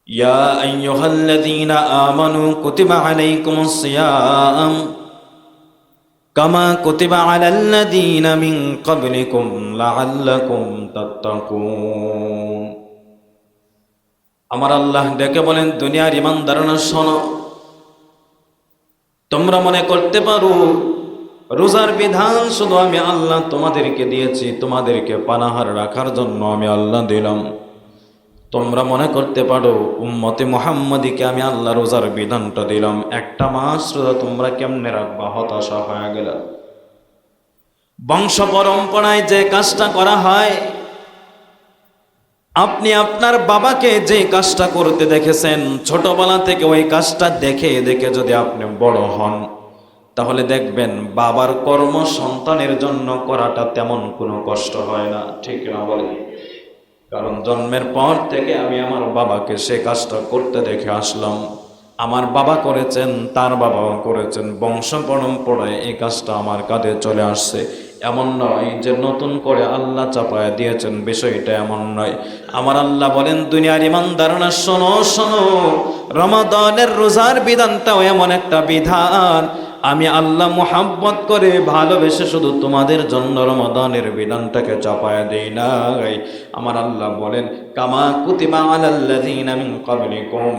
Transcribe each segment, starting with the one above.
ইয়া আইয়ুহাল্লাযীনা আমানু কুতিবা আলাইকুমুস সিয়াম কামা কুতিবা আলাল্লাযীনা মিন ক্বাবলিকুম লাআল্লাকুম তাত্তাকুন। আমার আল্লাহ ডেকে বলেন, দুনিয়ার ঈমানদাররা শোনো, তোমরা মনে করতে পারো রোজার বিধান শুধু আমি আল্লাহ তোমাদেরকে দিয়েছি, তোমাদেরকে পানাহার রাখার জন্য আমি আল্লাহ দিলাম। তোমরা মনে করতে পারো উম্মতে মুহাম্মাদিকে আমি আল্লাহ রোজার বিধানটা দিলাম, একটা মাস রোজা তোমরা কেমনে রাখবা? হতাশা হয়ে গেল। বংশ পরম্পরায় যে কাজটা করা হয়, আপনি আপনার বাবাকে যে কাজটা করতে দেখেছেন ছোটবেলা থেকে, ওই কাজটা দেখে দেখে যদি আপনি বড় হন, তাহলে দেখবেন বাবার কর্ম সন্তানের জন্য করাটা তেমন কোনো কষ্ট হয় না, ঠিক না বলে? কারণ জন্মের পর থেকে আমি আমার বাবাকে সে কাজটা করতে দেখে আসলাম। আমার বাবা করেছেন, তার বাবাও করেছেন, বংশ পরম্পরায় এই কাজটা আমার কাঁধে চলে আসছে। এমন নয় যে নতুন করে আল্লাহ চাপায়া দিয়েছেন, বিষয়টা এমন নয়। আমার আল্লাহ বলেন, দুনিয়ার ঈমানদাররা শোনো শোনো, রমাদানের রোজার বিধানটাও এমন একটা বিধান, আমি আল্লাহ মুহাব্বত করে ভালোবেসে শুধু তোমাদের জন্য রমাদানের বিধানটাকে চাপায়া দেই নাই। আমার আল্লাহ বলেন, কামা কুতিবা আলাল্লাযীনা মিন ক্বাবলিকুম,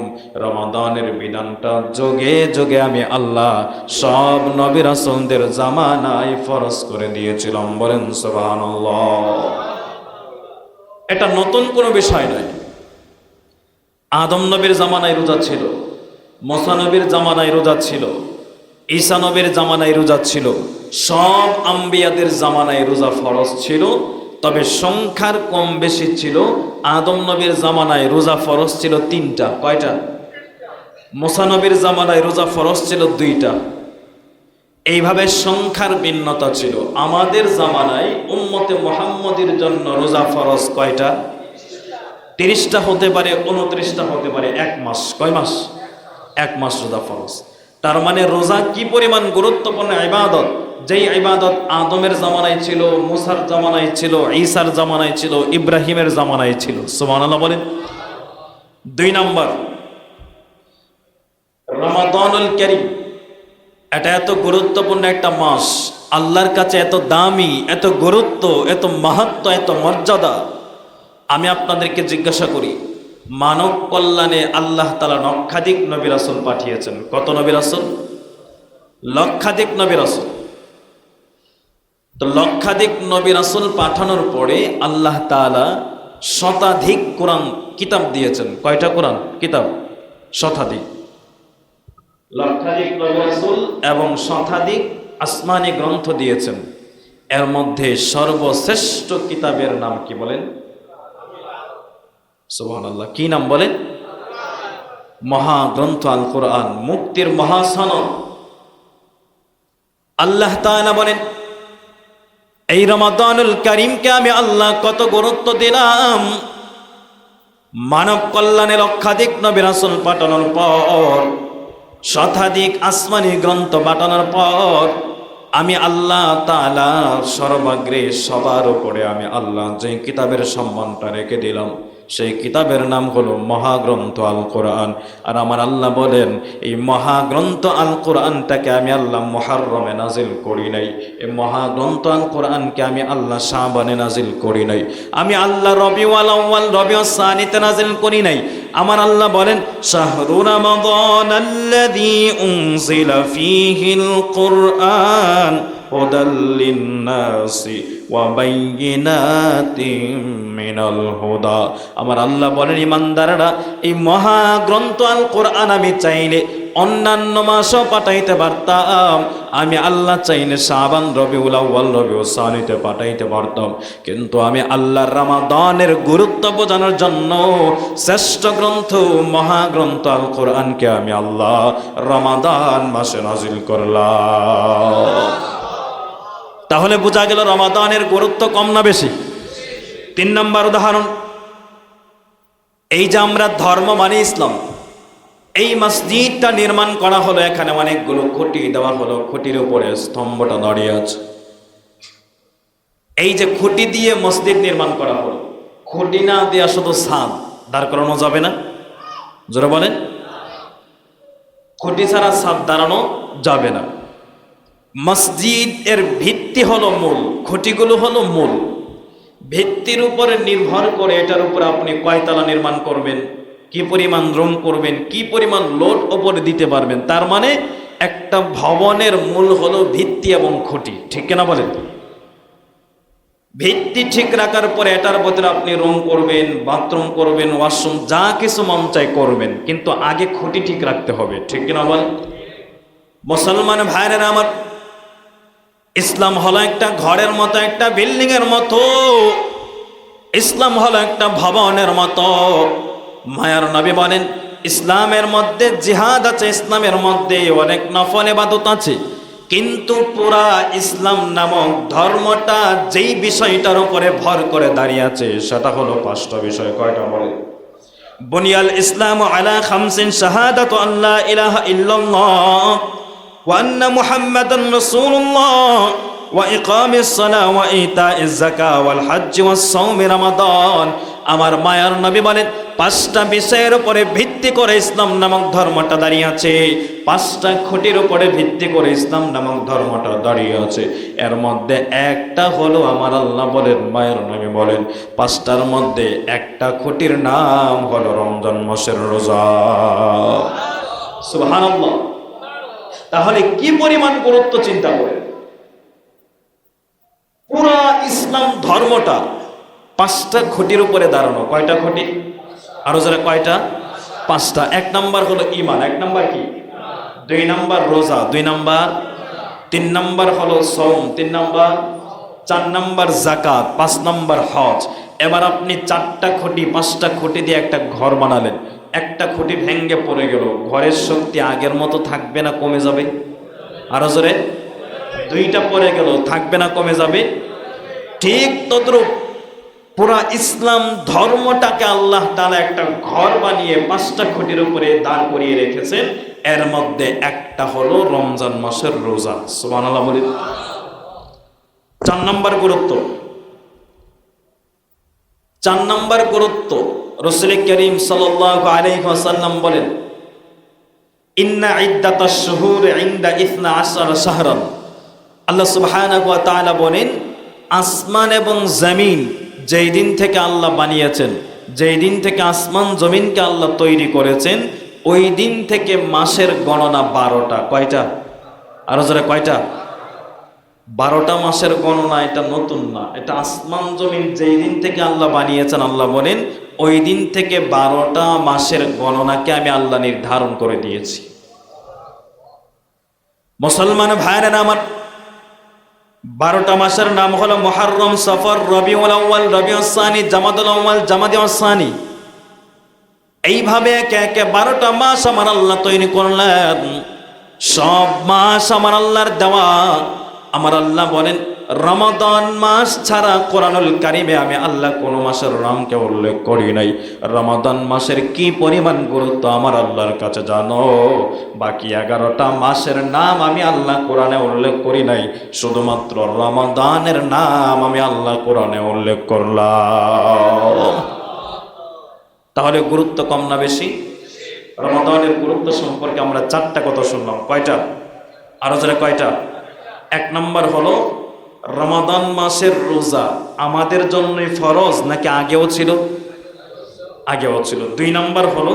রমাদানের বিধানটা যোগে যোগে আমি আল্লাহ সব নবী রাসূলদের জামানায় ফরজ করে দিয়েছিলাম। বলেন সুবহানাল্লাহ। এটা নতুন কোনো বিষয় নয়। আদম নবীর জামানায় রোজা ছিল, মুসা নবীর জামানায় রোজা ছিল, ঈসা নবীর জামানায় রোজা ছিল, সব আম্বিয়াদের জামানায় রোজা ফরজ ছিল। তবে সংখ্যার কম বেশি ছিল। আদম নবীর জামানায় রোজা ফরজ ছিল 3টা। কয়টা? মুসা নবীর জামানায় রোজা ফরজ ছিল 2টা। এইভাবে সংখ্যার ভিন্নতা ছিল। আমাদের জামানায় উম্মতে মুহাম্মদের জন্য রোজা ফরজ কয়টা? 30টা হতে পারে, 29টা হতে পারে। 1 মাস। কয় মাস? 1 মাস রোজা ফরজ। তার মানে রোজা কি পরিমাণ গুরুত্বপূর্ণ ইবাদত, যেই ইবাদত আদমের জামানায় ছিল, মুসার জামানায় ছিল, ঈসার জামানায় ছিল, ইব্রাহিমের জামানায় ছিল। সুবহানাল্লাহ বলেন। 2 নাম্বার, রমাদানুল কারীম, এটা এত গুরুত্বপূর্ণ একটা মাস, আল্লাহর কাছে এত দামি, এত গুরুত্ব, এত মাহাত্ম্য, এত মর্যাদা। আমি আপনাদেরকে জিজ্ঞাসা করি, মানব কল্যাণে আল্লাহ তাআলা লক্ষাধিক নবী রাসূল পাঠিয়েছেন। কত নবী রাসূল? লক্ষাধিক নবী রাসূল। তো লক্ষাধিক নবী রাসূল পাঠানোর পরে আল্লাহ তাআলা শতাধিক কোরআন কিতাব দিয়েছেন। কয়টা কোরআন কিতাব? শতাধিক। লক্ষাধিক নবী রাসূল এবং শতাধিক আসমানি গ্রন্থ দিয়েছেন। এর মধ্যে সর্বশ্রেষ্ঠ কিতাবের নাম কি বলেন? সুবহানাল্লাহ। কি নাম বলেন? মহাগ্রন্থ আল কোরআন, মুক্তির মহাসনদ। আল্লাহ তাআলা বলেন, এই রমাদানুল কারীমকে আমি আল্লাহ কত গুরুত্ব দিলাম। মানব কল্যাণে লক্ষাধিক নবী রাসূল পাঠানোর পর, শতাধিক আসমানি গ্রন্থ পাঠানোর পর, আমি আল্লাহ তাআলা সর্বাগ্রে সবার উপরে আমি আল্লাহ যে কিতাবের সম্মানটা রেখে দিলাম, সেই কিতাবের নাম হলো মহাগ্রন্থ আল কোরআন। আর আমার আল্লাহ বলেন, এই মহাগ্রন্থ আল কোরআনটাকে আমি আল্লাহ মুহররমে নাজিল করি নাই। এই মহাগ্রন্থ আল কোরআনকে আমি আল্লাহ শাবানে নাজিল করি নাই। আমি আল্লাহ রবিউল আউয়াল, রবিউল সানিতে নাজিল করি নাই। আমার আল্লাহ বলেন, শাহরু রমাদানাল্লাযী উনজিলা ফীহিল কুরআন হুদাল লিন্নাসি ওয়া বাইয়িনাতিম মিনাল হুদা। আমার আল্লাহ বলেন, ইমানদাররা, এই মহাগ্রন্থ আল কোরআন আমি চাইলে অন্যান্য মাসও পাঠাইতে পারতাম। আমি আল্লাহ চাইলে শাবান, রবিউল আউয়াল, রবিউল সানিতে পাঠাইতে পারতাম। কিন্তু আমি আল্লাহর রমাদানের গুরুত্ব বোঝানোর জন্য শ্রেষ্ঠ গ্রন্থ মহাগ্রন্থ আল কোরআনকে আমি আল্লাহ রমাদান মাসে নাজিল করলাম। তাহলে বোঝা গেল রমাদানের গুরুত্ব কম না বেশি? 3 নম্বর উদাহরণ, এই যে আমরা ধর্ম মানে ইসলাম, এই মসজিদটা নির্মাণ করা হলো, এখানে অনেকগুলো খুঁটি দেওয়া হলো, খুঁটির উপরে স্তম্ভটা দাঁড়িয়ে আছে। এই যে খুঁটি দিয়ে মসজিদ নির্মাণ করা হলো, খুঁটি না দেওয়া শুধু ছাদ দাঁড় করানো যাবে না? জোরে বলেন। খুঁটি ছাড়া ছাদ দাঁড়ানো যাবে না। মসজিদ এর ভিত্তি হলো মূল, খুঁটিগুলো হলো মূল। ভিত্তির উপরে নির্ভর করে এটার উপরে আপনি কয়তলা নির্মাণ করবেন, কি পরিমাণ রুম করবেন, কি পরিমাণ লোড ওপরে দিতে পারবেন। তার মানে একটা ভবনের মূল হলো ভিত্তি এবং খুঁটি, ঠিক কিনা বলেন? ভিত্তি ঠিক রাখার পরে এটার ভিতরে আপনি রুম করবেন, বাথরুম করবেন, ওয়াশরুম, যা কিছু মন চাই করবেন, কিন্তু আগে খুঁটি ঠিক রাখতে হবে, ঠিক কিনা বলেন? মুসলমান ভাইরা আমার, ইসলাম হলো একটা ঘরের মতো, একটা বিল্ডিং এর মতো। ইসলাম হলো একটা ভবনের মতো। মায়ার নবী বলেন, ইসলামের মধ্যে জিহাদ আছে, ইসলামের মধ্যে অনেক নফল ইবাদত আছে, কিন্তু পুরা ইসলাম নামক ধর্মটা যেই বিষয়টার উপরে ভর করে দাঁড়িয়ে আছে সেটা হলো 5টা বিষয়। কয়টা বলে? বুনিয়াল ইসলাম আলা খামসিন, শাহাদাতু আল্লা ইলাহা ইল্লাল্লাহ ওয়া আন্না মুহাম্মাদান রাসূলুল্লাহ ওয়া ইকামিস সালাহ ওয়া ইতাইজ যাকাত ওয়াল হজ্জ ওয়াস সাওম রমাদান। আমার মায়ার নবী বলেন, 5টা বিষয়ের উপরে ভিত্তি করে ইসলাম নামক ধর্মটা দাঁড়িয়ে আছে। 5টা খুঁটির উপরে ভিত্তি করে ইসলাম নামক ধর্মটা দাঁড়িয়ে আছে। এর মধ্যে একটা হলো আমার আল্লাহ বলেন, মায়ের নবী বলেন, 5টার মধ্যে একটা খুঁটির নাম হলো রমজান মাসের রোজা। সুবহানাল্লাহ। তাহলে কি পরিমাণ গুরুত্ব চিন্তা করেন। পুরা ইসলাম ধর্মটা 5টা খুঁটির উপরে দাঁড়ানো। কয়টা খুঁটি? আরো যারা কয়টা? 5টা। 1 নাম্বার হলো ঈমান। 1 নাম্বার কি? 2 নাম্বার রোজা। 2 নাম্বার। 3 নাম্বার হলো সওম। 3 নাম্বার। 4 নাম্বার যাকাত। 5 নাম্বার হজ। এবার আপনি 4টা খুঁটি 5টা খুঁটি দিয়ে একটা ঘর বানালেন, একটা খুঁটি ভেঙে পড়ে গেল, ঘরের শক্তি আগের মতো থাকবে না কমে যাবে? আরো জোরে। 2টা পড়ে গেল, থাকবে না কমে যাবে? ঠিক তদ্রূপ পুরা ইসলাম ধর্মটাকে আল্লাহ তাআলা একটা ঘর বানিয়ে 5টা খুঁটির উপরে দাঁড় করিয়ে রেখেছেন। এর মধ্যে একটা হলো রমজান মাসের রোজা। সুবহানাল্লাহ বলি। 4 নাম্বার গুরুত্ব। 4 নাম্বার গুরুত্ব রাসূল করিম সাল্লাল্লাহু আলাইহি ওয়াসাল্লাম বলেন, ইন্না ইদ্দাতাশ শুহুর ইনদা 12 শাহরান। আল্লাহ সুবহানাহু ওয়া তাআলা বলেন, আসমান এবং জমিন যেই দিন থেকে আল্লাহ বানিয়েছেন, যেই দিন থেকে আসমান জমিনকে আল্লাহ তৈরি করেছেন, ওই দিন থেকে মাসের গণনা 12টা। কয়টা? আরো যারা কয়টা? 12টা মাসের গণনা। এটা নতুন না, এটা আসমান জমিন যেই দিন থেকে আল্লাহ বানিয়েছেন, আল্লাহ বলেন ওই দিন থেকে 12টা মাসের গণনাকে আমি আল্লাহ নির্ধারণ করে দিয়েছি। মুসলমান ভাইরা আমার, 12টা মাসের নাম হলো মুহররম, সফর, রবিউল আউয়াল, রবিউস সানি, জামাদুল আউয়াল, জামাদিউস সানি। এইভাবে একে একে 12টা মাস আমার আল্লাহ তৈরি করলেন। সব মাস আমার আল্লাহর দেওয়া। আমার আল্লাহ বলেন, রমাদান মাস ছাড়া কোরআনুল কারিমে আমি আল্লাহ কোন মাসের নামকে উল্লেখ করি নাই। রমাদান মাসের কি পরিমাণ গুরুত্ব আমার আল্লাহর কাছে জানো? বাকি 11টা মাসের নাম আমি আল্লাহ কোরআনে উল্লেখ করি নাই, শুধুমাত্র রমাদানের নাম আমি আল্লাহ কোরআনে উল্লেখ করলাম। তাহলে গুরুত্ব কম না বেশি? রমাদানের গুরুত্ব সম্পর্কে আমরা 4টা কথা শুনলাম। কয়টা? আরো যারা কয়টা? 1 নাম্বার হলো রমাদান মাসের রোজা আমাদের জন্যই ফরজ নাকি আগেও ছিল? আগেও ছিল। 2 নাম্বার হলো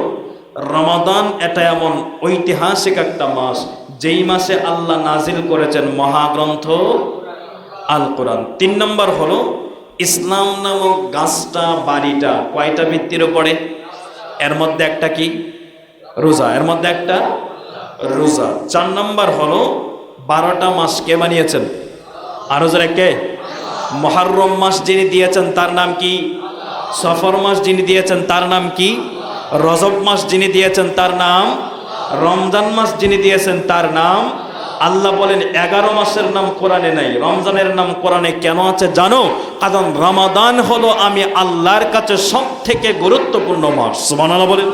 রমাদান এটা এমন ঐতিহাসিক একটা মাস যেই মাসে আল্লাহ নাজিল করেছেন মহাগ্রন্থ আল কোরআন। 3 নাম্বার হলো ইসলাম নামক গাছটা, বাড়িটা কয়টা ভিত্তির উপরে? এর মধ্যে একটা কি? রোজা। এর মধ্যে একটা রোজা। 4 নাম্বার হলো 12টা মাস কে বানিয়েছেন? আরো যারা কে? মুহররম মাস যিনি দিয়েছেন তার নাম কি? সফর মাস যিনি দিয়েছেন তার নাম কি? রজব মাস যিনি দিয়েছেন তার নাম? রমজান মাস যিনি দিয়েছেন তার নাম? আল্লাহ বলেন 11 মাসের নাম কোরআনে নাই, রমজানের নাম কোরআনে কেন আছে জানো? কারণ রমাদান হলো আমি আল্লাহর কাছে সবথেকে গুরুত্বপূর্ণ মাস। সুবহানাল্লাহ বলেন।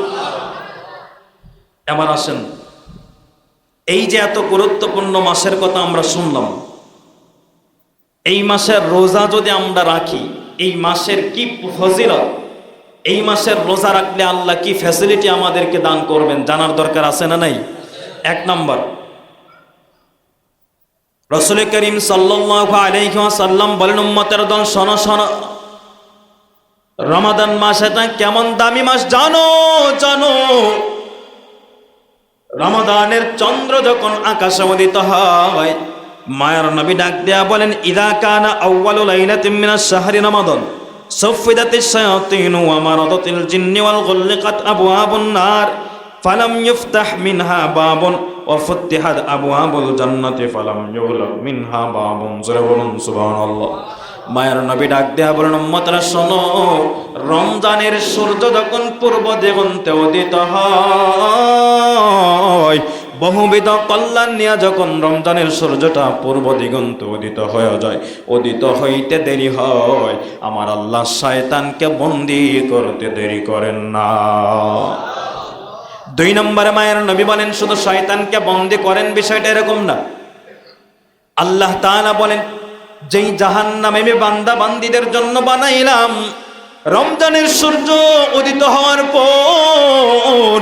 এবার আসেন, এই যে এত গুরুত্বপূর্ণ মাসের কথা আমরা শুনলাম, এই মাসের রোজা যদি আমরা রাখি, এই মাসের কি ফজিলত, এই মাসের রোজা রাখলে আল্লাহ কি ফ্যাসিলিটি আমাদেরকে দান করবেন জানার দরকার আছে না নাই? এক নম্বর, রাসূল করিম সাল্লাল্লাহু আলাইহি ওয়াসাল্লাম বলেন, উম্মতের দল শোনো শোনো, রমাদান মাস এটা কেমন দামি মাস জানো জানো। রমাদানের চন্দ্র যখন আকাশে উদিত হয়, মায়ার নবী ডাক দেয়া বলেন, ইদা কানা আউয়ালু লাইলাতিন মিনাশ শাহরি রমাদান সুফিদাতিশ শায়াতিন ওয়া মারাদাতিল জিন্নি ওয়াল গুল্লিকাত আবওয়াবুন নার ফালাম ইফতাহ মিনহা বাবুন ওয়া ফুতিহাত আবওয়াবুল জান্নাতি ফালাম ইউগলাক মিনহা বাবুন। জোরে বলুন সুবহানাল্লাহ। মায়ের নবী ডাক দেয়া বলেন, উম্মতরা শোনো, রমজানের সূর্য যখন পূর্ব দিগন্তে উদিত হয়, বহুবিধ কল্যাণ নিয়ে যখন রমজানের সূর্যটা পূর্ব দিগন্তে উদিত হয়ে যায়, উদিত হইতে দেরি হয়, আমার আল্লাহ শয়তানকে বন্দী করতে দেরি করেন না। দুই নম্বরে মায়ের নবী বলেন, শুধু শয়তানকে বন্দী করেন বিষয়টা এরকম না। আল্লাহ তাআলা বলেন, যেই জাহান্নাম আমি বান্দা বান্দীদের জন্য বানাইলাম, রমজানের সূর্য উদিত হওয়ার পর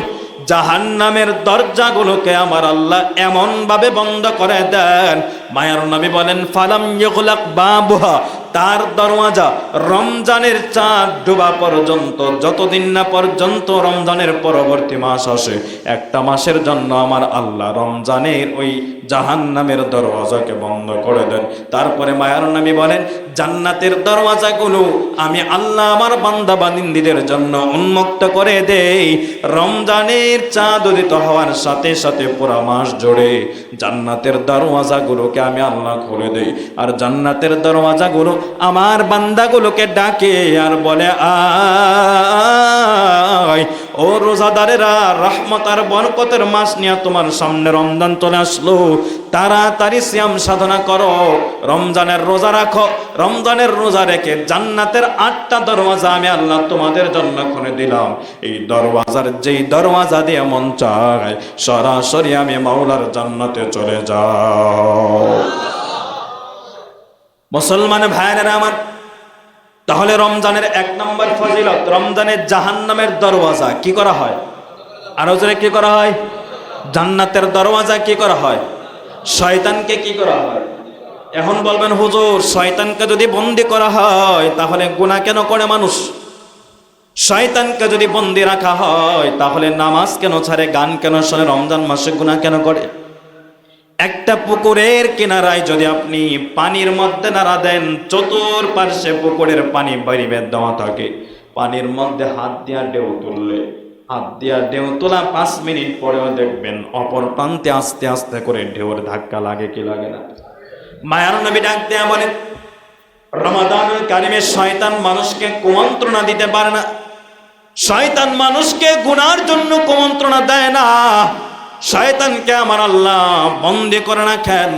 জাহান্নামের দরজাগুলোকে আমার আল্লাহ এমন ভাবে বন্ধ করে দেন, মায়ার নবী বলেন, ফালাম ইউগলাক বাবুহা, তার দরওয়াজা রমজানের চাঁদ ডোবা পর্যন্ত, যতদিন না পর্যন্ত রমজানের পরবর্তী মাস আসে, একটা মাসের জন্য আমার আল্লাহ রমজানের ওই জাহান্নামের দরওয়াজাকে বন্ধ করে দেন। তারপরে মায়ার নবী বলেন, জান্নাতের দরওয়াজাগুলো আমি আল্লাহ আমার বান্দা বান্দিদের জন্য উন্মুক্ত করে দেই। রমজানের চাঁদ উদিত হওয়ার সাথে সাথে পুরা মাস জুড়ে জান্নাতের দরওয়াজাগুলোকে আমি আল্লাহ খুলে দেই, আর জান্নাতের দরওয়াজাগুলো আমার বান্দাগুলোকে ডাকে আর বলে, আয় ও রোজাদারেরা, রহমত আর বরকতের মাস নিয়ে তোমার সামনে রমজান চলে আসলো, তাড়াতাড়ি সিয়াম সাধনা করো, রমজানের রোজা রাখো। রমজানের রোজা রেখে জান্নাতের 8টা দরওয়াজা আমি আল্লাহ তোমাদের জন্য খুলে দিলাম। এই দরওয়াজার যেই দরওয়াজা দিয়ে মন চায় সরাসরি আমি মাওলার জান্নাতে চলে যাও। মুসলমান ভাইয়েরা আমার, তাহলে রমজানের 1 নম্বর ফজিলত, রমজানের জাহান্নামের দরওয়াজা কি করা হয়? আরো জোরে কি করা হয়? জান্নাতের দরওয়াজা কি করা হয়? শয়তানকে কি করা হয়? এখন বলবেন, হুজুর শয়তানকে যদি বন্দী করা হয় তাহলে গুনাহ কেন করে মানুষ? শয়তানকে যদি বন্দী রাখা হয় তাহলে নামাজ কেন ছাড়ে, গান কেন শোনে, রমজান মাসে গুনাহ কেন করে? একটা পুকুরের কিনারায় যদি আপনি পানির মধ্যে নাড়া দেন, চতুর্পার্শ্বে পুকুরের পানি বাইরে দেওয়া থাকে, পানির মধ্যে হাত দিয়া ঢেউ তুললে, হাত দিয়া ঢেউ তোলা 5 মিনিট পরেও দেখবেন অপর প্রান্তে আস্তে আস্তে করে ঢেউর ধাক্কা লাগে কি লাগে না? মায়ার নবী ডাক দেয়া বলেন, রমাদানুল কারিমে শয়তান মানুষকে কুমন্ত্রণা দিতে পারে না, শয়তান মানুষকে গুনার জন্য কুমন্ত্রণা দেয় না, শয়তানকে আমার আল্লাহ বন্দী করে না কেন?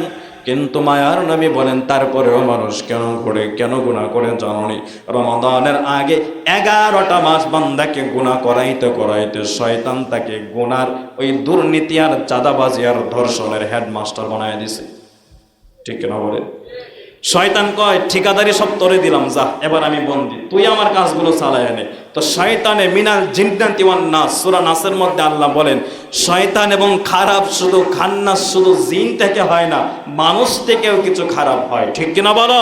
কিন্তু মায়ার নবী বলেন, তারপরেও মানুষ কেন করে, কেন গুনাহ করে জানোনি? রমাদানের আগে 11টা মাস বান্দাকে গুনাহ করাইতে করাইতে শয়তান তাকে গুনার ওই দুর্নীতি আর চাঁদাবাজি আর ধর্ষণের হেডমাস্টার বানায় দিছে। ঠিক না বলে? শয়তান কয়, ঠিকাদারি সব তোরে দিলাম, যা এবার আমি বন্দী, তুই আমার কাজগুলো চালায় আনে। তো শয়তানে মিনাল জিন্নাতি ওয়ান নাস, সূরা নাসের মধ্যে আল্লাহ বলেন, শয়তান এবং খারাপ শুধু খান্নাস শুধু জিন থেকে হয় না, মানুষ থেকেও কিছু খারাপ হয়। ঠিক কিনা বলো?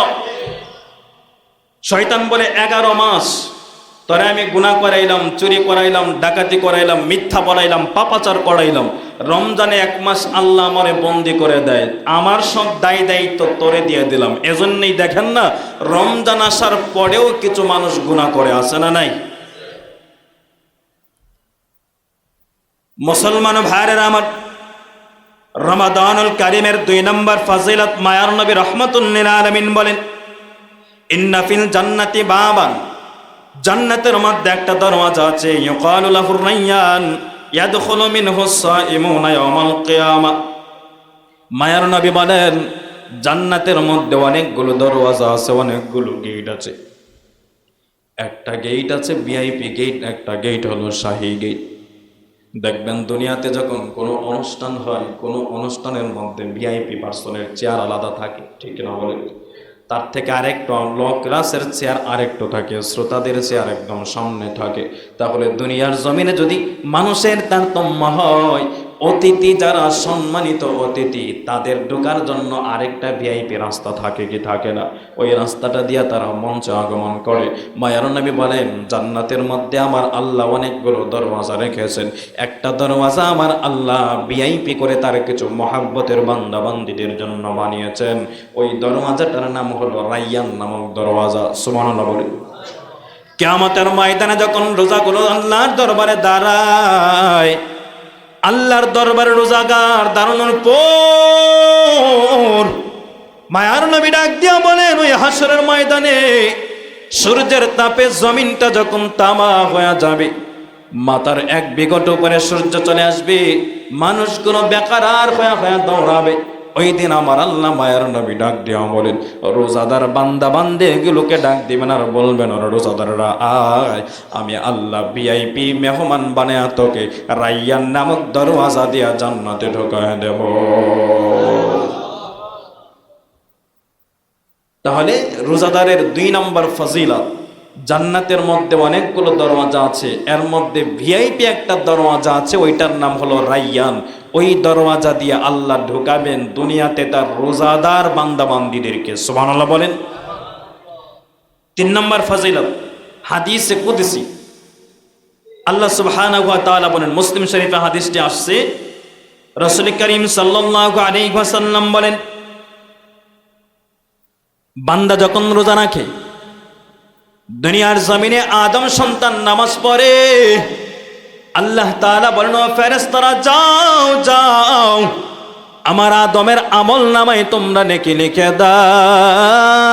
শয়তান বলে, 11 মাস তোরে আমি গুনাহ করাইলাম, চুরি করাইলাম, ডাকাতি করাইলাম, মিথ্যা বলাইলাম, পাপাচার করাইলাম, রমজানে 1 মাস আল্লাহ আমারে বন্দী করে দেয়, আমার সব দায় দায়িত্ব তোরে দিয়ে দিলাম। এজন্যই দেখেন না, রমজান আসার পরেও কিছু মানুষ গুনাহ করে, আছে না নাই? মুসলমান ভাইয়েরা আমার, রমাদানুল কারিমের 2 নম্বর ফজিলত, মায়ার নবী রাহমাতুল লিল আলামিন বলেন, ইন্না ফিল জান্নাতি বাবান, জান্নাতের মধ্যে একটা দরওয়াজা আছে, ইউকালু লাহুর রায়্যান ইয়াদখুলু মিনহুস সাইমুনা ইয়াওমাল কিয়ামা। মায়ার নবী বলেন, জান্নাতের মধ্যে অনেকগুলো দরওয়াজা আছে, অনেকগুলো গেট আছে। একটা গেট আছে ভিআইপি গেট, একটা গেট হলো শাহী গেট। দেখবেন দুনিয়াতে যখন কোনো অনুষ্ঠান হয়, কোনো অনুষ্ঠানের মধ্যে ভিআইপি পার্সনের চেয়ার আলাদা থাকে, ঠিক না বলেন? তার থেকে আরেকটু লো ক্লাসের চেয়ার আরেকটু থাকে, শ্রোতাদের চেয়ার একদম সামনে থাকে। তাহলে দুনিয়ার জমিনে যদি মানুষের তারতম্য হয়, অতিথি যারা সম্মানিত অতিথি তাদের ঢোকার জন্য আরেকটা ভিআইপি রাস্তা থাকে কি থাকে না? ওই রাস্তাটা দিয়ে তারা মঞ্চে আগমন করে। মায়ার নবী বলেন, জান্নাতের মধ্যে আমার আল্লাহ অনেকগুলো দরওয়াজা রেখেছেন। একটা দরওয়াজা আমার আল্লাহ ভিআইপি করে তার কিছু মহাব্বতের বান্দা বান্দীদের জন্য বানিয়েছেন। ওই দরওয়াজাটার নাম হলো রাইয়ান নামক দরওয়াজা। সুবহানাল্লাহ বলেন। কিয়ামতের ময়দানে যখন রোজাগুলো আল্লাহর দরবারে দাঁড়ায়, আল্লাহর দরবারে রোজাগার দাঁড়ানোর পর মায়ার নবী ডাক দিয়া বলেন, ওই হাসরের ময়দানে সূর্যের তাপে জমিনটা যখন তামা হয়ে যাবে, মাথার এক বিঘট উপরে সূর্য চলে আসবে, মানুষগুলো বেকার হয়ে হয়ে দৌড়াবে। ওই দিন আমার আল্লাহ মায়ার নবী ডাক দিয়া বলেন, রোজাদার বান্দা বান্দে এগুলোকে ডাক দিবেন আর বলবেন, রোজাদাররা আয়, আমি আল্লাহ ভিআইপি মেহমান বানায়া তোকে রাইয়ান নামক দরওয়াজা দিয়া জান্নাতে ঢোকায় দেব। তাহলে রোজাদারের 2 নম্বর ফজিলত, জান্নাতের মধ্যে অনেকগুলো দরওয়াজা আছে, এর মধ্যে ভিআইপি একটা দরওয়াজা আছে, ওইটার নাম হলো রাইয়ান। ওই দরওয়াজা দিয়ে আল্লাহ ঢুকাবেন দুনিয়াতে তার রোজাদার বান্দা বান্দীদেরকে। সুবহানাল্লাহ বলেন। 3 নম্বর ফজিলত, হাদিসে কুদসি আল্লাহ সুবহানাহু ওয়া তাআলা বলেন, মুসলিম শরীফে হাদিসটি আসছে, রাসূল করিম সাল্লাল্লাহু আলাইহি ওয়াসাল্লাম বলেন, বান্দা যখন রোজা রাখে, দুনিয়ার জমিনে আদম সন্তান নামাজ পড়ে, আল্লাহ তাআলা বলেন, ফেরেশতারা যাও যাও, আমার আদমের আমল নামায় তোমরা নেকি লিখে দাও।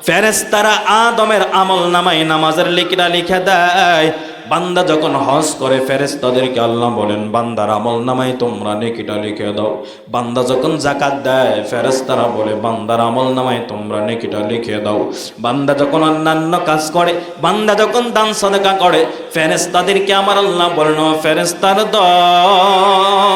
ফেরেশতারা আদমের আমল নামায় নামাজের লিখিটা লিখে দেয়। বান্দা যখন হজ করে, ফেরেশতাদেরকে আল্লাহ বলেন, বান্দার আমল নামায় তোমরা নেকিটা লিখে দাও। বান্দা যখন যাকাত দেয়, ফেরেশতারা বলে, বান্দার আমল নামায় তোমরা নেকিটা লিখে দাও। বান্দা যখন অন্যান্য কাজ করে, বান্দা যখন দান সাদকা করে, ফেরেশতাদেরকে আমার আল্লাহ বলেন, ফেরেশতার দল,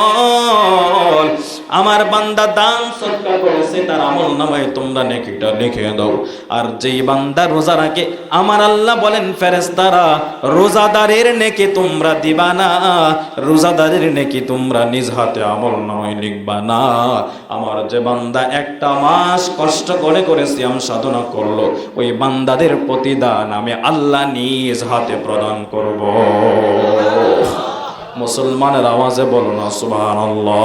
আমার বান্দা দান সদকা করেছে, তার আমল নামায় তোমরা নেকিটা লিখে দাও। আর যেই বান্দা রোজা রাখে, আমার আল্লাহ বলেন, ফেরেশতারা রোজাদারের নেকি তোমরা দিবা না, রোজাদারের নেকি তোমরা নিজ হাতে আমল নামায় লিখবা না। আমার যে বান্দা একটা মাস কষ্ট করে করে সিয়াম সাধনা করলো, ওই বান্দাদের প্রতিদান আমি আল্লাহ নিজ হাতে প্রদান করব। মুসলমানের আওয়াজে বলো না সুবহানাল্লাহ।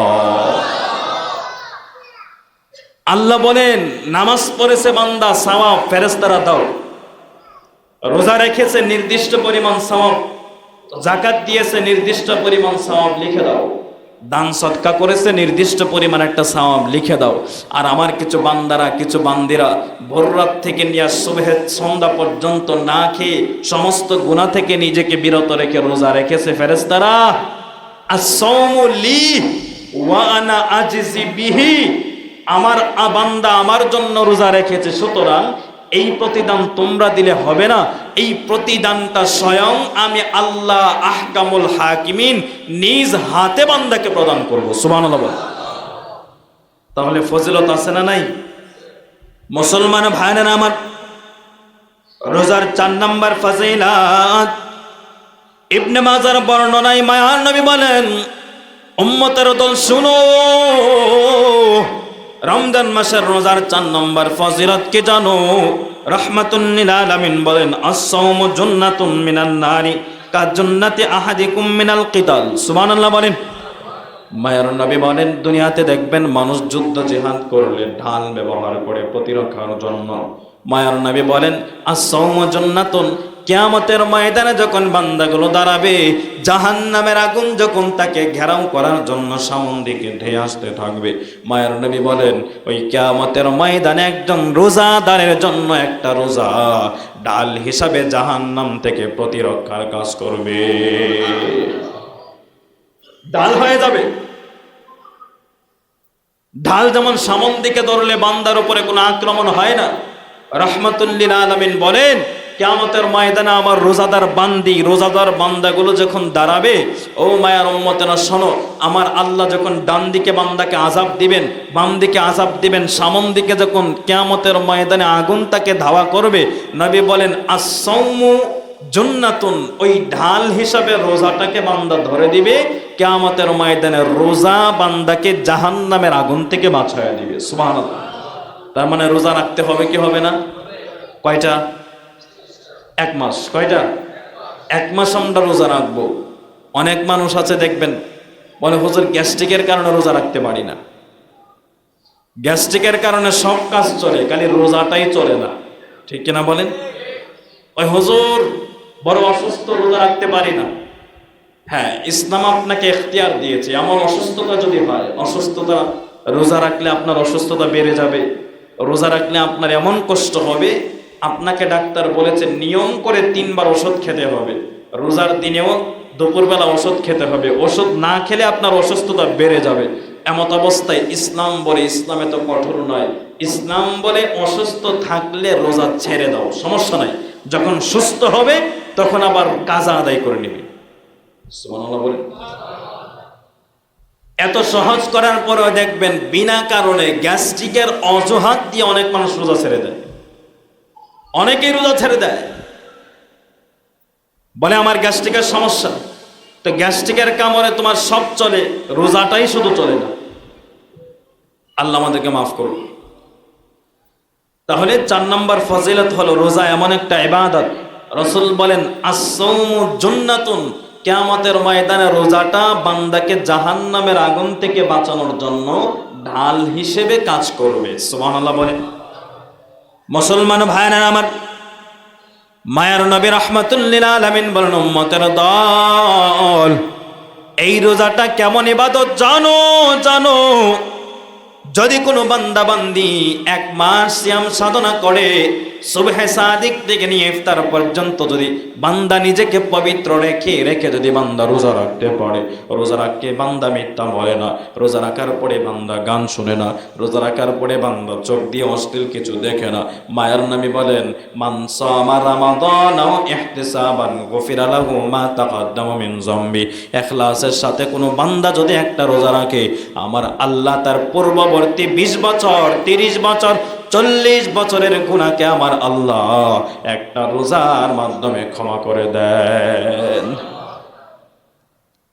আল্লাহ বলেন, নামাজ পড়েছে বান্দা, সওয়াব ফেরেশতারা দাও। রোজা রেখেছে, নির্দিষ্ট পরিমাণ সওয়াব। যাকাত দিয়েছে, নির্দিষ্ট পরিমাণ সওয়াব লিখে দাও। দান সদকা করেছে, নির্দিষ্ট পরিমাণ একটা সওয়াব লিখে দাও। আর আমার কিছু বান্দারা, কিছু বান্দিরা ভোর রাত থেকে নিয়ে সুবহে সন্ধ্যা পর্যন্ত না খেয়ে সমস্ত গুনাহ থেকে নিজেকে বিরত রেখে রোজা রেখেছে, ফেরেশতারা আস-সাওমু লি ওয়া আনা আজজি বিহি, আমার বান্দা আমার জন্য রোজা রেখেছে, সুতরাং এই প্রতিদান তোমরা দিলে হবে না, এই প্রতিদানটা স্বয়ং আমি আল্লাহ আহকামুল হাকিমিন নিজ হাতে বান্দাকে প্রদান করব। সুবহানাল্লাহ। তাহলে ফজিলত আছে না নাই? মুসলমান ভাইরা আমার, রোজার 4 নম্বর ফজিলত, ইবনে মাজার বর্ণনায় মায়ার নবী বলেন, উম্মতের দল শুনো, রমজান মাসের রোজার 4 নম্বর ফজিলত কি জানো? রাহমাতুন লিল আলামিন বলেন, আস-সাওমু জান্নাতুন মিনান নারি কা জান্নাতি আহাদিকুম মিনাল কিতাল। সুবহানাল্লাহ বলেন। মায়ার নবী বলেন, দুনিয়াতে দেখবেন মানুষ যুদ্ধ জিহাদ করলে ঢাল ব্যবহার করে প্রতিরক্ষার জন্য। মায়ার নবী বলেন, আস-সাওমু জান্নাতুন, কিয়ামতের ময়দানে যখন বান্দাগুলো দাঁড়াবে, জাহান্নামের আগুন যখন তাকে ঘেরাও করার জন্য সামন দিকে ধেয়ে আসতে থাকবে, মায়ার নবী বলেন, ওই কিয়ামতের ময়দানে একজন রোজাদারের জন্য একটা রোজা ডাল হিসাবে জাহান্নাম থেকে প্রতিরক্ষার কাজ করবে। ঢাল হয়ে যাবে। ঢাল যেমন সামন দিকে ধরলে বান্দার উপরে কোনো আক্রমণ হয় না, রাহমাতুল লিল আলামিন বলেন, কিয়ামতের ময়দানে আমার রোজাদার বান্দি, রোজাদার বান্দাগুলো যখন দাঁড়াবে, ও মায়ার উম্মতেরা শোনো, আমার আল্লাহ যখন ডান দিকে বান্দাকে আযাব দিবেন, বাম দিকে আযাব দিবেন, সামন দিকে যখন কিয়ামতের ময়দানে আগুন তাকে ধাওয়া করবে, নবী বলেন আস-সাওমু জান্নাতুন, ওই ঢাল হিসাবে রোজাটাকে বান্দা ধরে দিবে, কিয়ামতের ময়দানে রোজা বান্দাকে জাহান্নামের আগুন থেকে বাঁচায়া দিবে। সুবহানাল্লাহ। তার মানে রোজা রাখতে হবে কি হবে না? কয়টা? 1 মাস। কয়টা? 1 মাস আমরা রোজা রাখবো। অনেক মানুষ আছে দেখবেন বলে হুজুর গ্যাস্ট্রিকের কারণে রোজা রাখতে পারি না। গ্যাস্ট্রিকের কারণে সব কাজ চলে, খালি রোজাটাই চলে না। ঠিক কিনা বলেন? ওই হুজুর বড় অসুস্থ, রোজা রাখতে পারি না। হ্যাঁ, ইসলাম আপনাকে এখতিয়ার দিয়েছে, এমন অসুস্থতা যদি হয়, অসুস্থতা রোজা রাখলে আপনার অসুস্থতা বেড়ে যাবে, রোজা রাখলে আপনার এমন কষ্ট হবে, আপনাকে ডাক্তার বলেছে নিয়ম করে 3 বার ওষুধ খেতে হবে, রোজার দিনেও দুপুরবেলা ওষুধ খেতে হবে, ওষুধ না খেলে আপনার অসুস্থতা বেড়ে যাবে। এমত অবস্থায় ইসলাম বলে, ইসলামে তো কঠোর নয়, ইসলাম বলে অসুস্থ থাকলে রোজা ছেড়ে দাও, সমস্যা নাই, যখন সুস্থ হবে তখন আবার কাজা আদায় করে নিবে। সুবহানাল্লাহ বলেন। এত সহজ করার পরেও দেখবেন বিনা কারণে গ্যাস্ট্রিকের অজুহাত দিয়ে অনেক মানুষ রোজা ছেড়ে দেয়। অনেকেই রোজা ছেড়ে দেয়, বলে আমার গ্যাস্ট্রিকের সমস্যা। তো গ্যাস্ট্রিকের কামড়ে তোমার সব চলে, রোজাটাই শুধু চলে না। আল্লাহ আমাদেরকে মাফ করুন। তাহলে 4 নম্বর ফজিলত হলো রোজা এমন একটা ইবাদত, রাসূল বলেন আস-সাওমু জান্নাতুন, কিয়ামতের ময়দানে রোজাটা বান্দাকে জাহান্নামের আগুন থেকে বাঁচানোর জন্য ঢাল হিসেবে কাজ করবে। সুবহানাল্লাহ বলেন। মুসলমান ভাইরা আমার, মায়ার নবী রাহমাতুল লিল আলামিন বলেন উম্মতের দল, এই রোজাটা কেমন ইবাদত জানো? জানো, যদি কোনো বান্দা বান্দি 1 মাস সিয়াম সাধনা করে, সুবহে সাদিক থেকে নিয়ে ইফতার পর্যন্ত যদি বান্দা নিজেকে পবিত্র রেখে যদি বান্দা রোজা রাখতে পারে, রোজা রাখতে বান্দা মিথ্যা বলে না, রোজা রাখার পরে বান্দা গান শুনে না, রোজা রাখার পরে বান্দা চোখ দিয়ে অশ্লীল কিছু দেখে না। মায়ার নবী বলেন মান সামা রমাদান ইহতিসাবান গুফিরা লাহু মা তাকদ্দামা মিন যামবি, ইখলাসের সাথে কোনো বান্দা যদি একটা রোজা রাখে, আমার আল্লাহ তার পূর্ববর্তী 20 বছর, 30 বছর, 40 বছরের গুনাহকে আমার আল্লাহ একটা রোজার মাধ্যমে ক্ষমা করে দেন।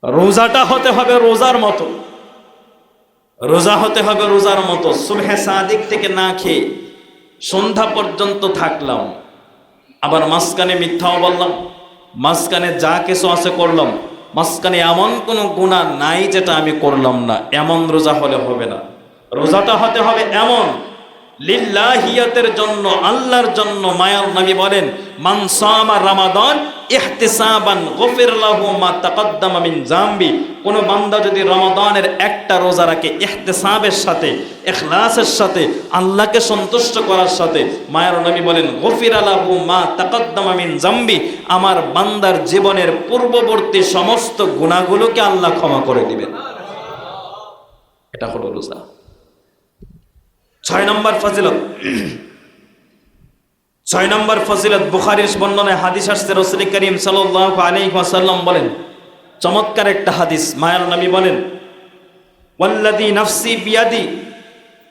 রোজাটা হতে হবে রোজার মতো, রোজা হতে হবে রোজার মতো। সুবহে সাদিক থেকে না খেয়ে সন্ধ্যা পর্যন্ত থাকলাম, আবার মাঝখানে মিথ্যাও বললাম, মাঝখানে যা কিছু আছে করলাম, মাঝখানে এমন কোনো গুনাহ নাই যেটা আমি করলাম না, এমন রোজা হলে হবে না। রোজাটা হতে হবে এমন লিল্লাহিয়াতের জন্য, আল্লাহর জন্য। মায়ার নবী বলেন মান সামা রমাদান ইহতিসাবান গুফিরা লাহু মা তাকদ্দামা মিন যামবি, কোন বান্দা যদি রমাদানের একটা রোজা রাখে ইহতিসাবের সাথে, ইখলাসের সাথে, আল্লাহকে সন্তুষ্ট করার সাথে, মায়ার নবী বলেন গুফিরা লাহু মা তাকদ্দামা মিন যামবি, আমার বান্দার জীবনের পূর্ববর্তী সমস্ত গুনাহগুলোকে আল্লাহ ক্ষমা করে দিবেন। এটা হলো রোজা। 6 নম্বর ফজিলত, 6 নম্বর ফজিলত বুখারীর বর্ণনায় হাদিস আসছে, রাসূল করিম সাল্লাল্লাহু আলাইহি ওয়াসাল্লাম বলেন, চমৎকার একটা হাদিস, মায়ার নবী বলেন ওয়াল্লাযী নাফসি বিয়াদি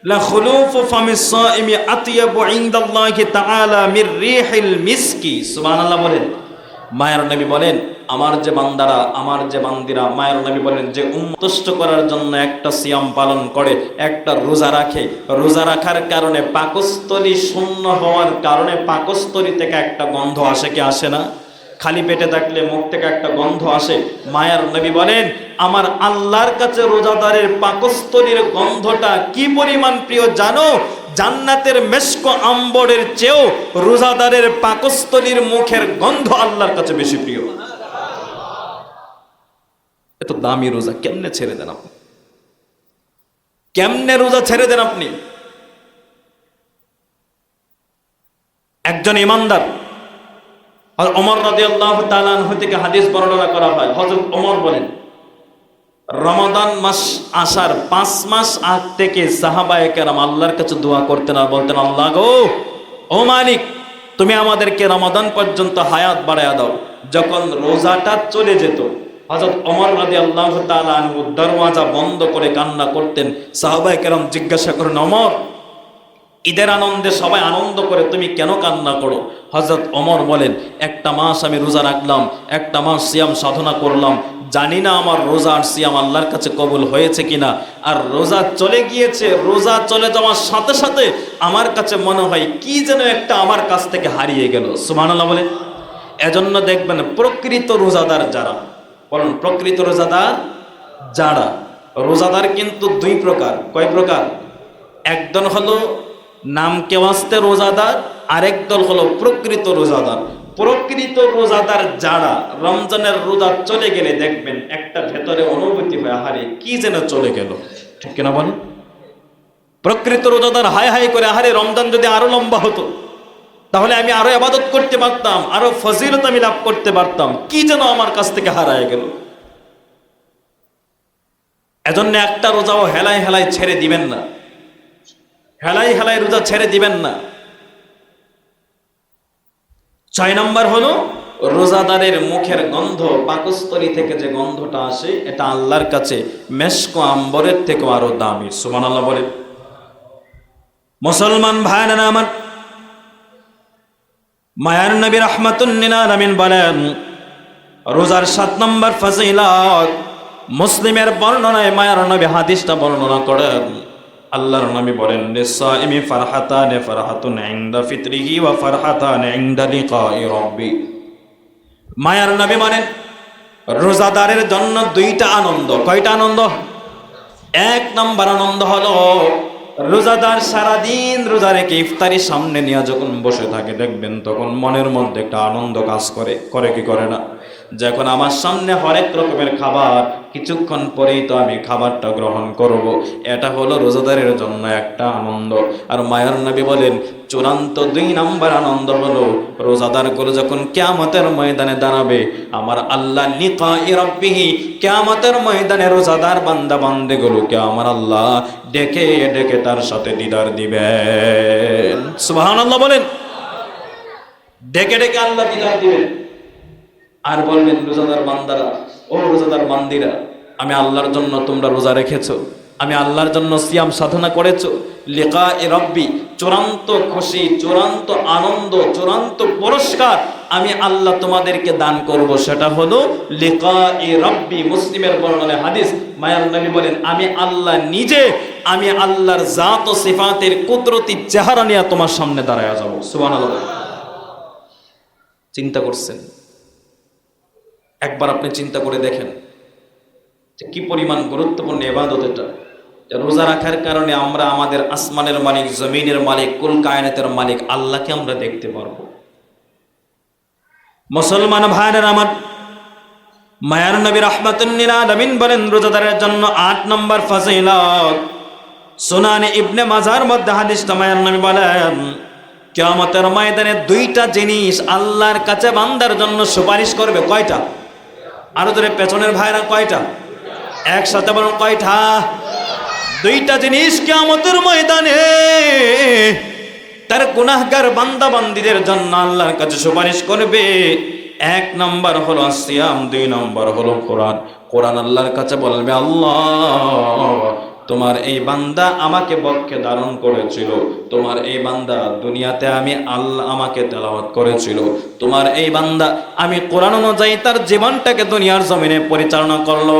লা খুলুফু ফামিস সাইমি আতয়াবু ইনদাল্লাহি তাআলা মির রিহিল মিসকি। সুবহানাল্লাহ বলেন। মায়ার নবী বলেন আমার যে বান্দারা, আমার যে বান্দিরা, মায়ের নবী বলেন যে উম্মতুষ্ট করার জন্য একটা সিয়াম পালন করে, একটা রোজা রাখে, রোজা রাখার কারণে পাকস্থলী শূন্য হওয়ার কারণে পাকস্থলী থেকে একটা গন্ধ আসে কি আসে না? খালি পেটে থাকলে মুখ থেকে একটা গন্ধ আসে। মায়ার নবী বলেন আমার আল্লাহর কাছে রোজাদারের পাকস্থলীর গন্ধটা কি পরিমাণ প্রিয় জানো? জান্নাতের মেশক আম্বরের চেয়েও রোজাদারের পাকস্থলীর মুখের গন্ধ আল্লাহর কাছে বেশি প্রিয়। এত দামি রোজা কেমনে ছেড়ে দেন আপনি? কেমনে রোজা ছেড়ে দেন আপনি? একজন ইমানদার ওমর রাদিয়াল্লাহু তাআলা আনহু থেকে হাদিস বর্ণনা করা হয়, হযরত ওমর বলেন রমাদান মাস আসার 5 মাস আগ থেকে সাহাবায়ে কেরাম আল্লাহর কাছে দোয়া করতেন আর বলতেন আল্লাহ গো, ও মালিক তুমি আমাদেরকে রমাদান পর্যন্ত হায়াত বাড়ায়া দাও। যখন রোজাটা চলে যেত, হযরত ওমর রাদিয়াল্লাহু তাআলা আনহু দরওয়াজা বন্ধ করে কান্না করতেন। সাহাবায়ে কেরাম জিজ্ঞাসা করেন, ওমর, ঈদের আনন্দে সবাই আনন্দ করে, তুমি কেন কান্না করো? হযরত ওমর বলেন, একটা মাস আমি রোজা রাখলাম, একটা মাস সিয়াম সাধনা করলাম, জানি না আমার রোজা আর সিয়াম আল্লাহর কাছে কবুল হয়েছে কিনা। আর রোজা চলে গিয়েছে, রোজা চলে যাওয়ার সাথে সাথে আমার কাছে মনে হয় কি যেন একটা আমার কাছ থেকে হারিয়ে গেল। সুবহানাল্লাহ বলে। এজন্য দেখবেন প্রকৃত রোজাদার যারা, বলুন প্রকৃত রোজাদার যারা, রোজাদার কিন্তু দুই প্রকার। কয় প্রকার? একদল হলো নামকে ওয়াস্তে রোজাদার, আরেক দল হলো প্রকৃত রোজাদার। প্রকৃত রোজাদার যারা রমজানের রোজা চলে গেলে দেখবেন একটা ভেতরে অনুভূতি হয়, আহারে কি যেন চলে গেল, ঠিক কিনা বলেন? প্রকৃত রোজাদার হায় হায় করে, আহারে রমজান যদি আরো লম্বা হতো তাহলে আমি আরো ইবাদত করতে পারতাম, আরো ফজিলত আমি লাভ করতে পারতাম, কি যেন আমার কাছ থেকে হারায় গেল। এজন্য একটা রোজাও হেলায় হেলায় ছেড়ে দিবেন না, হেলাই হেলাই রোজা ছেড়ে দিবেন না। 6 নম্বর হলো রোজাদারের মুখের গন্ধ, পাকস্থলী থেকে যে গন্ধটা আসে এটা আল্লাহর কাছে মেশক আম্বরের থেকে আরো দামি। সুবহানাল্লাহ বলে। মুসলমান ভাইরা আমার, মায়ার নবী রাহমাতুল লিল আলামিন বলেন, রোজার 7 নম্বর ফজিলত মুসলিমের বর্ণনায় মায়ার নবী হাদিসটা বর্ণনা করেন। আল্লাহর নবী বলেন, লিসাইমি ফারহাতানে, ফারহাতুন ইনদা ফিতরিহি ওয়া ফারহাতান ইনদা লিকাই রাব্বি। মায়ার নবী বলেন, রোজাদারের জন্য দুইটা আনন্দ। কয়টা আনন্দ? 1 নম্বর আনন্দ হলো রোজাদার সারাদিন রোজা রেখে ইফতারির সামনে নিয়ে যখন বসে থাকে দেখবেন তখন মনের মধ্যে একটা আনন্দ কাজ করে, করে কি করে না? যখন আমার সামনে হরেক রকমের খাবার, কিছুক্ষণ পরেই তো আমি খাবারটা গ্রহণ করব, এটা হলো রোজাদারের জন্য একটা আনন্দ। আর মায়ার নবী বলেন, চূড়ান্ত 2 নম্বর আনন্দ হলো রোজাদার গুলো যখন কিয়ামতের ময়দানে দাঁড়াবে, আমার আল্লাহ লিকাই রাব্বিহি, কিয়ামতের ময়দানে রোজাদার বান্দা বান্দিগুলোকে আমার আল্লাহ ডেকে ডেকে তার সাথে দিদার দিবেন। সুবহানাল্লাহ বলেন। ডেকে ডেকে আল্লাহ দিদার দিবেন আর বলবেন, রোজাদার বান্দারা, ও রোজাদার বান্দিরা, আমি আল্লাহর জন্য তোমরা রোজা রেখেছো, আমি আল্লাহর জন্য সিয়াম সাধনা করেছো, লিকাই রাব্বি, চূড়ান্ত খুশি, চূড়ান্ত আনন্দ, চূড়ান্ত পুরস্কার আমি আল্লাহ তোমাদেরকে দান করব, সেটা হলো লিকাই রাব্বি। মুসলিমের বর্ণনায় হাদিস, মায়ার নবী বলেন, আমি আল্লাহ নিজে, আমি আল্লাহর জাত ও সিফাতের কুদরতি চেহারা নিয়ে তোমার সামনে দাঁড়ায়া যাব। সুবহানাল্লাহ। চিন্তা করছেন? একবার আপনি চিন্তা করে দেখেন যে কি পরিমাণ গুরুত্বপূর্ণ ইবাদত এটা। রোজা রাখার কারণে আমরা আমাদের আসমানের মালিক, জমিনের মালিক, কুল কায়নাতের মালিক আল্লাহকে আমরা দেখতে পারবো। মুসলমান ভাইরা আমার, মায়ার নবী রাহমাতুল লিল আলামিন বলেন, রোজাদারের জন্য 8 নম্বর ফজিলত। সুনানে ইবনে মাজার মধ্যে হাদিসটা মায়ার নবী বলেন, কিয়ামতের ময়দানে 2টা জিনিস আল্লাহর কাছে বান্দার জন্য সুপারিশ করবে। কয়টা? আরো ধরে পেছনের ভাইরা, কয়টা? একসাথে বলুন, কয়টা? 2টা জিনিস কিয়ামতের ময়দানে তার গুনাহগার বান্দা বান্দীদের জন্য আল্লাহর কাছে সুপারিশ করবে। 1 নম্বর হলো সিয়াম, 2 নম্বর হলো কোরআন। কোরআন আল্লাহর কাছে বলবে, আল্লাহ তোমার এই বান্দা আমাকে বক্ষে ধারণ করেছিল, তোমার এই বান্দা দুনিয়াতে আমি আল্লাহ আমাকে তেলাওয়াত করেছিল, তোমার এই বান্দা আমি কোরআন অনুযায়ী তার জীবনটাকে দুনিয়ার জমিনে পরিচালনা করলো।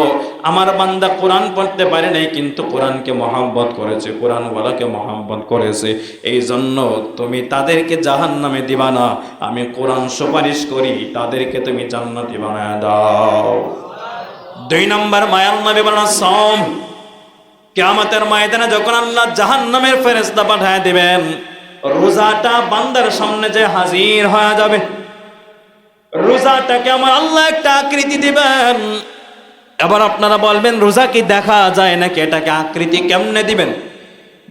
আমার বান্দা কোরআন পড়তে পারে নাই কিন্তু কোরআনকে মহব্বত করেছে, কোরআনওয়ালাকে মহব্বত করেছে, এই জন্য তুমি তাদেরকে জাহান্নামে দিবা না, আমি কোরআন সুপারিশ করি তাদেরকে তুমি জান্নাতি বানায় দাও। 2 নম্বর মায়ার নবী বলেন, সাওম। কিয়ামতের ময়দানে যখন আল্লাহ জাহান্নামের ফেরেশতা পাঠায় দিবেন, রোজাটা বান্দার সামনে যে হাজির হয়ে যাবে, রোজাটাকে আমার আল্লাহ একটা আকৃতি দিবেন। এবার আপনারা বলবেন, রোজা কি দেখা যায় নাকি, এটাকে আকৃতি কেমনে দিবেন?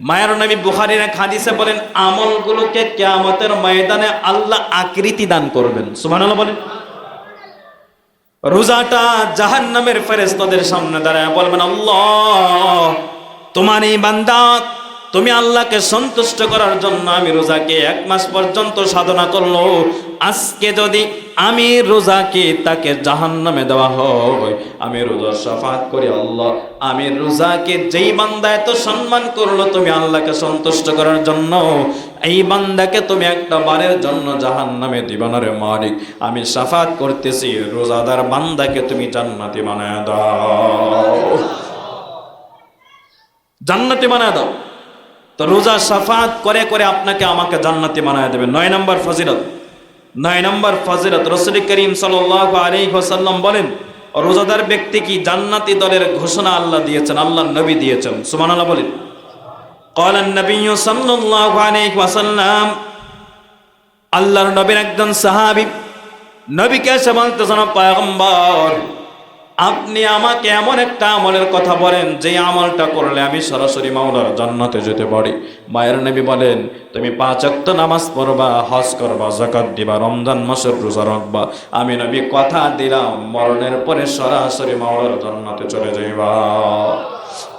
মায়ার নবী বুখারীর এক হাদিসে বলেন, আমলগুলোকে কিয়ামতের ময়দানে আল্লাহ আকৃতি দান করবেন। সুবহানাল্লাহ বলেন। রোজাটা জাহান্নামের ফেরেশতাদের সামনে দাঁড়ায় বলবেন, আল্লাহ তোমার এই বান্দা তুমি আল্লাহকে সন্তুষ্ট করার জন্য আমি রোজাকে 1 মাস পর্যন্ত সাধনা করলো, আজকে যদি আমি রোজাকে তাকে জাহান্নামে দেওয়া হয়, আমি রোজার শাফাত করি আল্লাহ, আমি রোজাকে যেই বান্দা এত সম্মান করলো তুমি আল্লাহকে সন্তুষ্ট করার জন্য, এই বান্দাকে তুমি একটা বারের জন্য জাহান্নামে দিবা না রে মালিক। আমি শাফাত করতেছি রোজাদার বান্দাকে তুমি জান্নাতি বানায় দাও, জান্নাতি বানায় দাও। তো রোজা শাফাত করে করে আপনাকে আমাকে জান্নাতি বানায় দেবে। 9 নম্বর ফজিলত, 9 নম্বর ফজিলত, রাসূল করিম সাল্লাল্লাহু আলাইহি ওয়াসাল্লাম বলেন রোজাদার ব্যক্তি কি জান্নাতি দলের ঘোষণা আল্লাহ দিয়েছেন, আল্লাহর নবী দিয়েছেন। সুবহানাল্লাহ বলেন। قال النبي صلى الله عليه وسلم, আল্লাহর নবীর একজন সাহাবী নবীকে এসে বলতেছেন, পয়গম্বর আপনি আমাকে এমন একটা আমলের কথা বলেন যে আমলটা করলে আমি সরাসরি মাওলার জান্নাতে যেতে পারি। মায়ের নবী বলেন তুমি 5 ওয়াক্ত নামাজ পড়বা, হজ করবা, যাকাত দিবা, রমজান মাসের রোজা রাখবা, আমি নবী কথা দিলাম মরণের পরে সরাসরি মাওলার জান্নাতে চলে যাইবা।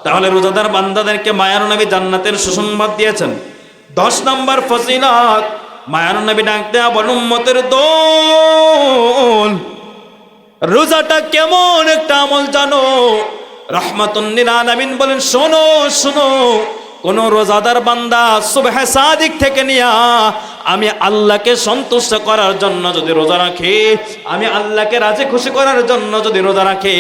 তাহলে রোজাদার বান্দাদেরকে মায়ার নবী জান্নাতের সুসংবাদ দিয়েছেন। 10 নম্বর ফজিলত, মায়ার নবী ডাক দেয়া বলেন উম্মতের দল, রোজাটা কেমন একটা আমল জানো? রাহমাতুন লিল আলামিন বলেন শোনো শোনো, কোন রোজাদার বান্দা সুবহ সাদিক থেকে নিয়া আমি আল্লাহকে সন্তুষ্ট করার জন্য যদি রোজা রাখে, আমি আল্লাহকে রাজি খুশি করার জন্য যদি রোজা রাখে,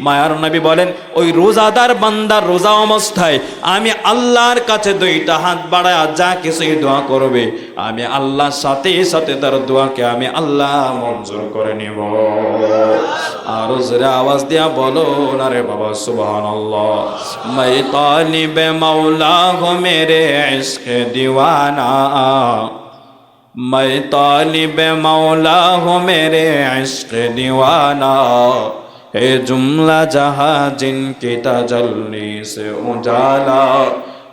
মায়ার নবী বলেন ওই রোজাদার বান্দার রোজা অবস্থায় আমি আল্লাহর কাছে 2টা হাত বাড়ায়া যা কিছুই দোয়া করবে, আমি আল্লাহর সাথে সাথে তার দোয়াকে আমি আল্লাহ মঞ্জুর করে নিব। আর জোরে আওয়াজ দিয়া বলো না রে বাবা সুবহানাল্লাহ। मैं तालिब मौला हूँ मेरे इश्क दीवाना, मैं तालिब मौला हूँ मेरे इश्क दीवाना, है जुमला जहाँ जिनकी तजल्ली से उजाला,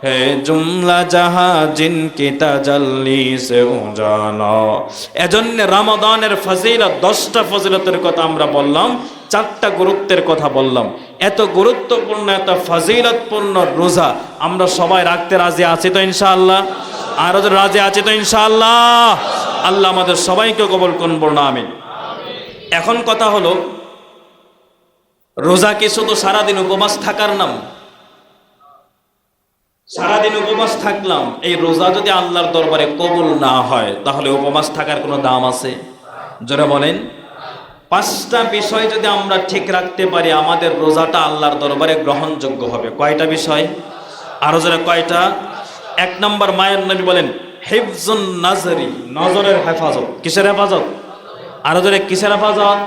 है जुमला जहाँ जिनकी तजल्ली से उजाला। এজন্য রমাদানের ফজিলত 10টা ফজিলতের কথা আমরা বললাম, 4টা গুরুত্বের কথা বললাম। এত গুরুত্বপূর্ণ এত ফজিলতপূর্ণ রোজা আমরা সবাই রাখতে রাজি আছি তো ইনশাআল্লাহ? আর রাজি আছি তো ইনশাআল্লাহ? আল্লাহ আমাদের সবাইকে কবুল করুন, বলুন আমিন। এখন কথা হলো রোজা কি শুধু সারাদিন উপবাস থাকার নাম? সারাদিন উপবাস থাকলাম, এই রোজা যদি আল্লাহর দরবারে কবুল না হয় তাহলে উপবাস থাকার কোনো দাম আছে? জোরে বলেন। 5টা বিষয় যদি আমরা ঠিক রাখতে পারি আমাদের রোজাটা আল্লাহর দরবারে গ্রহণযোগ্য হবে। কয়টা বিষয়? আরো জোরে কয়টা? 1 নম্বর মায়ের নবী বলেন হিফজুন নাজরি, নজরের হেফাজত। কিসের হেফাজত? আরো জোরে কিসের হেফাজত?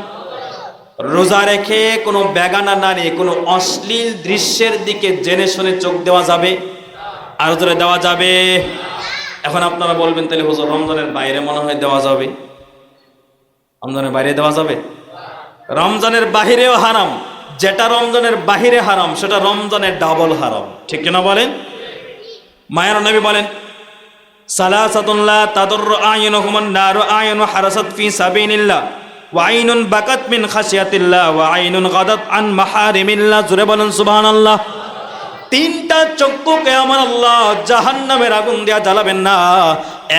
রোজা রেখে কোনো বেগানা নারী কোনো অশ্লীল দৃশ্যের দিকে জেনে শুনে চোখ দেওয়া যাবে? আরো জোরে দেওয়া যাবে? এখন আপনারা বলবেন তাহলে হুজুর রমজানের বাইরে মনে হয় দেওয়া যাবে। রমজানের বাইরে দেওয়া যাবে? রমজানের বাহিরেও হারাম, যেটা রমজানের বাহিরে হারাম সেটা রমজানের ডাবল হারাম, ঠিক কিনা বলেন? মায়ের নবী বলেন সালাসাতুন লা তাদুররু আয়ুনুহুমুন নারু আয়ুনু হারাসাত ফি সাবিলিল্লাহ ওয়া আইনুন বাকাত মিন খাশিয়াতিল্লাহ ওয়া আইনুন গাদাত আন মাহারিমিল্লাহ। জোরে বলেন সুবহানাল্লাহ। 3টা চক্ষুকে আমার আল্লাহ জাহান্নামের আগুন দিয়া জ্বালাবেন না।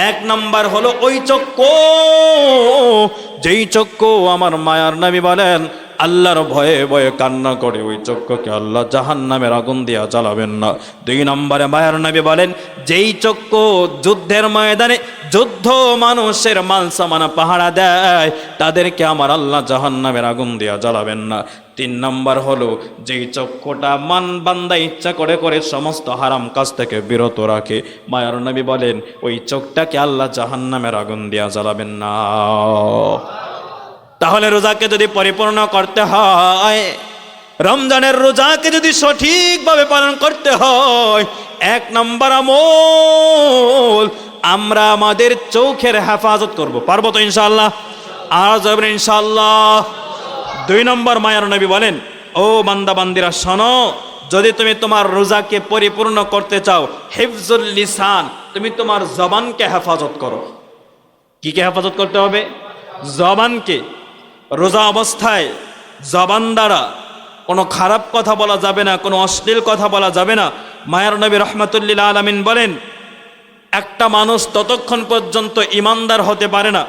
1 নম্বর হলো ওই চক্ষু, যেই চক্ষু আমার মায়ার নবী বলেন আল্লাহর ভয়ে ভয়ে কান্না করে, ওই চক্ষুকে আল্লাহ জাহান্নামের আগুন দিয়া জ্বালাবেন না। 2 নম্বরে মায়ার নবী বলেন যেই চক্ষু যুদ্ধের ময়দানে যুদ্ধ মানুষের মাল সামানা পাহারা দেয় তাদেরকে আমার আল্লাহ জাহান্নামের আগুন দিয়া জ্বালাবেন না। 3 নম্বর হলো যেই চক্ষুটা মান বান্দা ইচ্ছা করে করে সমস্ত হারাম কাজ থেকে বিরত রাখে, মায়ার নবী বলেন ওই চোখটাকে আল্লাহ জাহান্নামের আগুন দিয়া জ্বালাবেন না। তাহলে রোজাকে যদি পরিপূর্ণ করতে হয়, রমজানের রোজাকে যদি সঠিকভাবে পালন করতে হয়, 1 নম্বর আমল আমরা আমাদের চোখের হেফাজত করব। পারবো তো ইনশাআল্লাহ? আর যাবেন ইনশাআল্লাহ। 2 নম্বর মায়ার নবী বলেন ও বান্দা বান্দিরা শোনো, যদি তুমি তোমার রোজাকে পরিপূর্ণ করতে চাও, হিফজুল লিসান, তুমি তোমার জবানকে হেফাজত করো। কি কে হেফাজত করতে হবে? জবানকে। রোজা অবস্থায় জবান দ্বারা কোনো খারাপ কথা বলা যাবে না, কোনো অশ্লীল কথা বলা যাবে না, মায়ার নবী রহমাতুল্লিল আলামিন বলেন, একটা মানুষ ততক্ষণ পর্যন্ত ইমানদার হতে পারে না,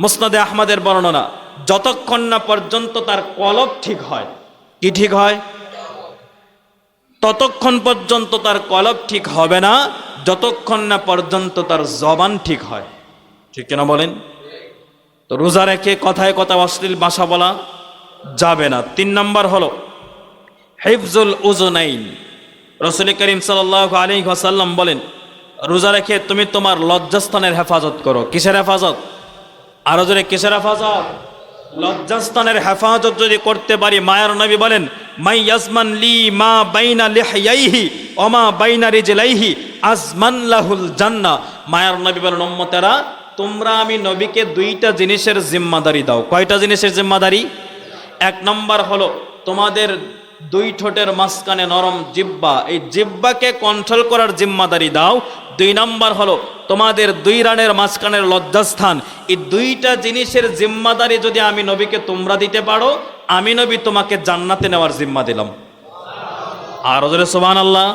মুসনাদে আহমদের বর্ণনা, যতক্ষণ না পর্যন্ত তার কলব ঠিক হয়। কি ঠিক হয়? ততক্ষণ পর্যন্ত তার কলব ঠিক হবে না যতক্ষণ না পর্যন্ত তার জবান ঠিক হয়। ঠিক কিনা বলেন? তো রোজা রেখে কথায় কথা অশ্লীল ভাষা বলা যাবে না। 3 নম্বর হলো হিফজুল উজুনাইন। রাসূল করিম সাল্লাল্লাহু আলাইহি ওয়াসাল্লাম বলেন, রোজা রেখে তুমি তোমার লজ্জাস্থানের হেফাজত করো। কিসের হেফাজত? আরো জোরে, কিসের হেফাজত? লজ্জাস্থানের হেফাজত যদি করতে পারি, মায়ার নবী বলেন, মাই ইয়াজমান লি মা বাইনা লিহইয়াইহি ওয়া মা বাইনা রিজলাইহি আজমান লাহুল জান্নাহ। মায়ার নবী বলেন, উম্মতেরা, তোমরা আমি নবীকে 2টা জিনিসের জিম্মাদারি দাও। কয়টা জিনিসের জিম্মাদারি? 1 নম্বর হলো তোমাদের 2 ঠোঁটের মাঝখানে নরম জিহ্বা, এই জিহ্বাকে কন্ট্রোল করার জিম্মাদারি দাও। 2 নম্বর হলো তোমাদের 2 রানের মাঝখানের লজ্জাস্থান। এই 2টা জিনিসের জিম্মাদারি যদি আমি নবীকে তোমরা দিতে পারো, আমি নবী তোমাকে জান্নাতে নেওয়ার জিম্মা দিলাম। আর ওদের সুবহানাল্লাহ।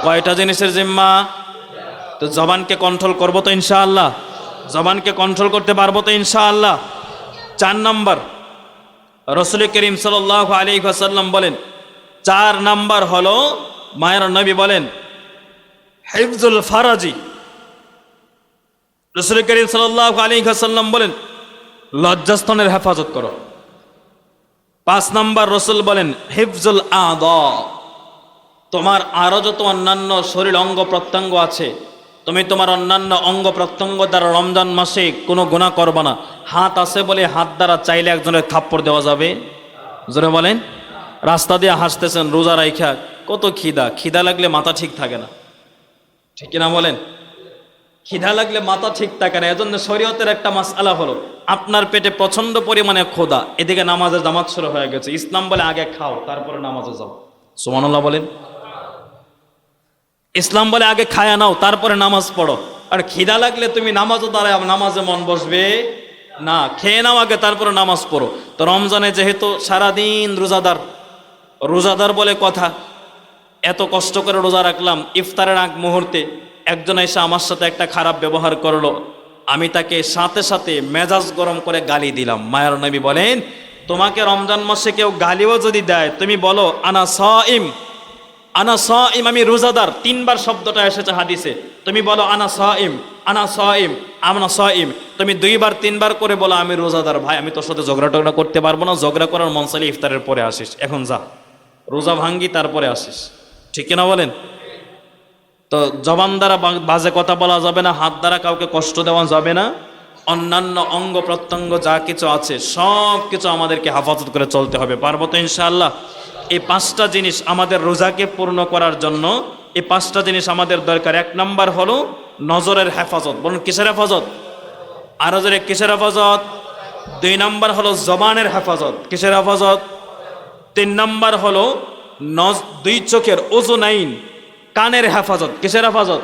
কয়টা জিনিসের জিম্মা? তো জবানকে কন্ট্রোল করবো তো ইনশাআল্লাহ, জবানকে কন্ট্রোল করতে পারবো তো ইনশাআল্লাহ। 4 নম্বর, রাসূল করিম সাল্লাল্লাহু আলাইহি ওয়াসাল্লাম বলেন, 4 নম্বর হলো মায়ের নবী বলেন হিফজুল ফারাজি। রাসূল করিম সাল্লাল্লাহু আলাইহি ওয়াসাল্লাম বলেন লজ্জাস্থানের হেফাজত করো। 5 নম্বর রাসূল বলেন হিফজুল আদা। তোমার আরো যত অন্যান্য শরীর অঙ্গ প্রত্যঙ্গ আছে, তুমি তোমার অন্যান্য অঙ্গ প্রত্যঙ্গ দ্বারা রমজান মাসে কোনো গুনাহ করবে না। হাত আছে বলে হাত দ্বারা চাইলে একজনের থাপ্পড় দেওয়া যাবে? জোরে বলেন। রাস্তা দিয়ে হাসতেছেন রোজা রাইখা, কত খিদা লাগলে মাথা ঠিক থাকে না। ঠিক কিনা বলেন? খিদা লাগলে মাথা ঠিক থাকে না। এজন্য শরীয়তের একটা মাসআলা হলো, আপনার পেটে প্রচন্ড পরিমাণে ক্ষুধা, এদিকে নামাজের জামাত শুরু হয়ে গেছে, ইসলাম বলে আগে খাও তারপরে নামাজে যাও। সুবহানাল্লাহ বলেন। ইসলাম বলে আগে খায়া নাও তারপরে নামাজ পড়ো। আর খিদা লাগলে তুমি নামাজও দাঁড়ায়, নামাজে মন বসবে না। খেয়ে নাও আগে তারপরে নামাজ পড়ো। তো রমজানে যেহেতু সারাদিন রোজাদার বলে কথা, এত কষ্ট করে রোজা রাখলাম, ইফতারের আগ মুহূর্তে একজন এসে আমার সাথে একটা খারাপ ব্যবহার করলো, আমি তাকে সাথে সাথে মেজাজ গরম করে গালি দিলাম। মায়ার নবী বলেন, তোমাকে রমজান মাসে কেউ গালিও যদি দেয়, তুমি বলো আনা সাইম, আনা সাইম, আমি রোজাদার। 3 বার শব্দটা এসেছে হাদিসে। তুমি বলো আনা সাইম, আনা সাইম, আনা সাইম। তুমি 2 বার 3 বার করে বলো আমি রোজাদার। ভাই, আমি তোর সাথে ঝগড়া টগড়া করতে পারবো না, ঝগড়া করার মন চাইলে ইফতারের পরে আসিস, এখন যা রোজা ভাঙ্গি তারপরে আসিস। ঠিক কিনা বলেন? তো জবান দ্বারা বাজে কথা বলা যাবে না, হাত দ্বারা কাউকে কষ্ট দেওয়া যাবে না, অন্যান্য অঙ্গ প্রত্যঙ্গ যা কিছু আছে সব কিছু আমাদেরকে হেফাজত করে চলতে হবে। পারবো তো ইনশাআল্লাহ? এই 5টা জিনিস আমাদের রোজাকে পূর্ণ করার জন্য, এই 5টা জিনিস আমাদের দরকার। 1 নম্বর হলো নজরের হেফাজত। বলুন কিসের হেফাজত? আরো জোরে, কিসের হেফাজত? 2 নম্বর হলো জবানের হেফাজত। কিসের হেফাজত? 3 নম্বর হলো 2 চোখের উজুনাইন, কানের হেফাজত। কিসের হেফাজত?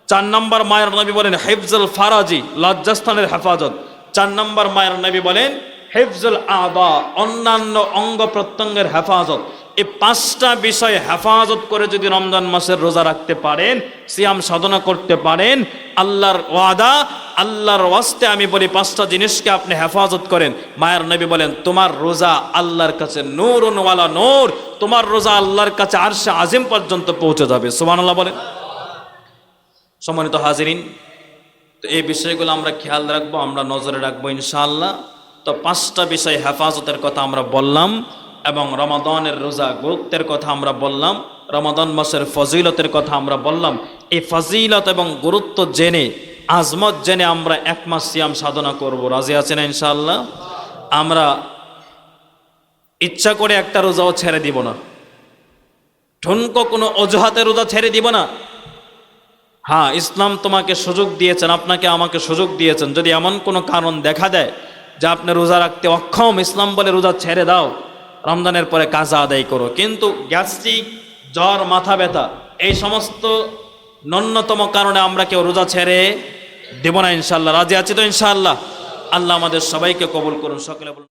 4 নম্বর মায়ের নবী বলেন হিফজুল ফারাজি, লজ্জাস্থানের হেফাজত। 4 নম্বর মায়ের নবী বলেন হিফজুল আদা, অন্যান্য অঙ্গ প্রত্যঙ্গের হেফাজত। এই 5টা বিষয় হেফাজত করে যদি রমজান মাসের রোজা রাখতে পারেন, সিয়াম সাধনা করতে পারেন, আল্লাহর ওয়াদা, আল্লাহর ওয়াস্তে আমি বলি 5টা জিনিসকে আপনি হেফাজত করেন, মায়ের নবী বলেন তোমার রোজা আল্লাহর কাছে নূরুন ওয়ালা নূর, তোমার রোজা আল্লাহর কাছে আরশে আজিম পর্যন্ত পৌঁছে যাবে। সুবহানাল্লাহ বলেন। সম্মানিত হাজিরিন, তো এই বিষয়গুলো আমরা খেয়াল রাখবো, আমরা নজরে রাখবো ইনশাআল্লাহ। তো 5টা বিষয় হেফাজতের কথা আমরা বললাম, এবং রমাদানের রোজা গুরুত্বের কথা আমরা বললাম, রমাদান মাসের ফজিলতের কথা আমরা বললাম। এই ফজিলত এবং গুরুত্ব জেনে, আজমত জেনে আমরা 1 মাস সিয়াম সাধনা করব। রাজি আছেন ইনশাআল্লাহ? আমরা ইচ্ছা করে একটা রোজাও ছেড়ে দিব না, ঠুনকো কোনো অজুহাতে রোজা ছেড়ে দিব না। হ্যাঁ, ইসলাম তোমাকে সুযোগ দিয়েছেন, আপনাকে আমাকে সুযোগ দিয়েছেন, যদি এমন কোনো কারণ দেখা দেয় যে আপনি রোজা রাখতে অক্ষম, ইসলাম বলে রোজা ছেড়ে দাও, রমজানের পরে কাজা আদায় করো। কিন্তু গ্যাস্ট্রিক, জ্বর, মাথা ব্যথা, এই সমস্ত ন্যূনতম কারণে আমরা কেউ রোজা ছেড়ে দেব না ইনশাআল্লাহ। রাজি আছি তো ইনশাআল্লাহ? আল্লাহ আমাদের সবাইকে কবুল করুন। সকলে বলুন।